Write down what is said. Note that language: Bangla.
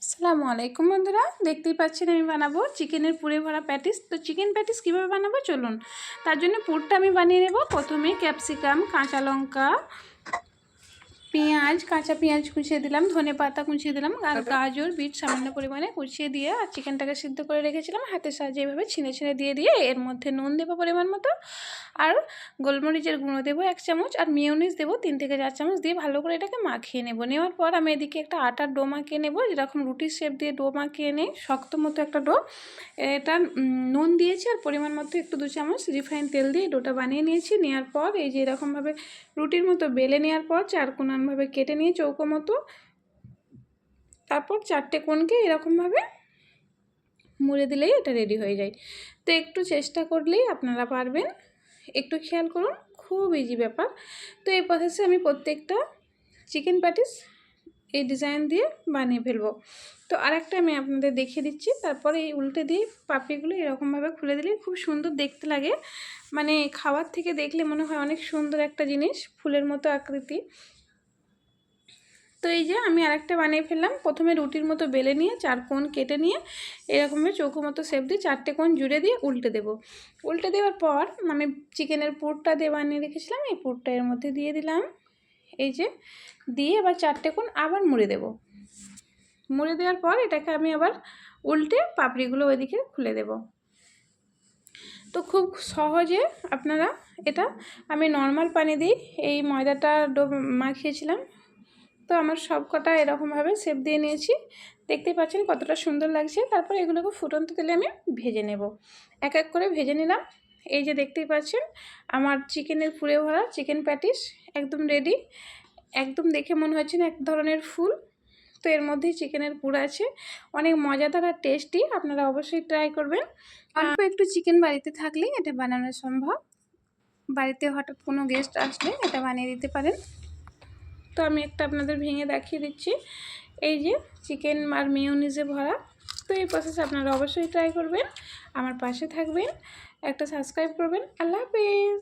আসসালামু আলাইকুম বন্ধুরা, দেখতেই পাচ্ছেন আমি বানাবো চিকেনের পুরে ভরা প্যাটিস। তো চিকেন প্যাটিস কীভাবে বানাবো চলুন। তার জন্য পুরটা আমি বানিয়ে নেব। প্রথমে ক্যাপসিকাম, কাঁচা লঙ্কা, পেঁয়াজ, কাঁচা পেঁয়াজ কুচিয়ে দিলাম, ধনেপাতা কুচিয়ে দিলাম, আর গাজর বিট সামান্য পরিমাণে কুচিয়ে দিয়ে আর চিকেনটাকে সিদ্ধ করে রেখেছিলাম হাতের সাহায্যে এভাবে ছিঁড়ে ছিঁড়ে দিয়ে এর মধ্যে নুন দেবো পরিমাণ মতো, আর গোলমরিচের গুঁড়ো দেবো 1 চামচ, আর মিওনিজ দেবো 3 থেকে 4 চামচ দিয়ে ভালো করে এটাকে মাখিয়ে নেব। নেওয়ার পর আমি এদিকে একটা আটার ডো মাখিয়ে নেব, যেরকম রুটির শেপ দিয়ে ডো মাখিয়ে নেই, শক্ত মতো একটা ডো। এটা নুন দিয়েছি আর পরিমাণ মতো একটু 2 চামচ রিফাইন তেল দিয়ে ডোটা বানিয়ে নিয়েছি। নেওয়ার পর এই যে এরকমভাবে রুটির মতো বেলে নেওয়ার পর 4 কোণাভাবে কেটে নিয়ে চৌকো মতো, তারপর 4টে কোণকে এরকমভাবে মুড়ে দিলেই এটা রেডি হয়ে যায়। তো একটু চেষ্টা করলেই আপনারা পারবেন, একটু খেয়াল করুন, খুব ইজি ব্যাপার। তো এই প্রসেসে আমি প্রত্যেকটা চিকেন প্যাটিস এই ডিজাইন দিয়ে বানিয়ে ফেলবো। তো আরেকটা আমি আপনাদের দেখিয়ে দিচ্ছি। তারপরে এই উল্টে দিয়ে পাপড়িগুলো এরকমভাবে খুলে দিলে খুব সুন্দর দেখতে লাগে, মানে খাওয়ার থেকে দেখলে মনে হয় অনেক সুন্দর একটা জিনিস, ফুলের মতো আকৃতি। তো এই যে আমি আরেকটা বানিয়ে ফেললাম। প্রথমে রুটির মতো বেলে নিয়ে 4 কোণ কেটে নিয়ে এরকমভাবে চৌকো মতো শেপ দিয়ে 4টে কোণ জুড়ে দিয়ে উল্টে দেব। উল্টে দেওয়ার পর আমি চিকেনের পুরটা দিয়ে বানিয়ে রেখেছিলাম, এই পুরটা এর মধ্যে দিয়ে দিলাম। এই যে দিয়ে এবার 4টে কোণ আবার মুড়ে দেব। মুড়ে দেওয়ার পর এটাকে আমি আবার উল্টে পাপড়িগুলো ওইদিকে খুলে দেব। তো খুব সহজে আপনারা এটা, আমি নর্মাল পানি দিই এই ময়দাটা ডো মাখিয়েছিলাম। তো আমার সব কটা এরকমভাবে শেপ দিয়ে নিয়েছি, দেখতেই পাচ্ছেন কতটা সুন্দর লাগছে। তারপর এগুলোকে ফুটন্ত তেলে আমি ভেজে নেব, এক এক করে ভেজে নিলাম। এই যে দেখতেই পাচ্ছেন আমার চিকেনের পুরে ভরা চিকেন প্যাটিস একদম রেডি। একদম দেখে মনে হচ্ছে না এক ধরনের ফুল। তো এর মধ্যেই চিকেনের পুর আছে, অনেক মজাদার আর টেস্টি। আপনারা অবশ্যই ট্রাই করবেন। অল্প একটু চিকেন বাড়িতে থাকলেই এটা বানানো সম্ভব। বাড়িতে হঠাৎ কোনো গেস্ট আসলে এটা বানিয়ে দিতে পারেন। তো আমি একটা আপনাদের ভেঙে দেখিয়ে দিচ্ছি। এই যে চিকেন আর মিওনিজে ভরা। তো এই প্রসেস আপনারা অবশ্যই ট্রাই করবেন, আমার পাশে থাকবেন, একটা সাবস্ক্রাইব করবেন। আল্লাহ হাফেজ।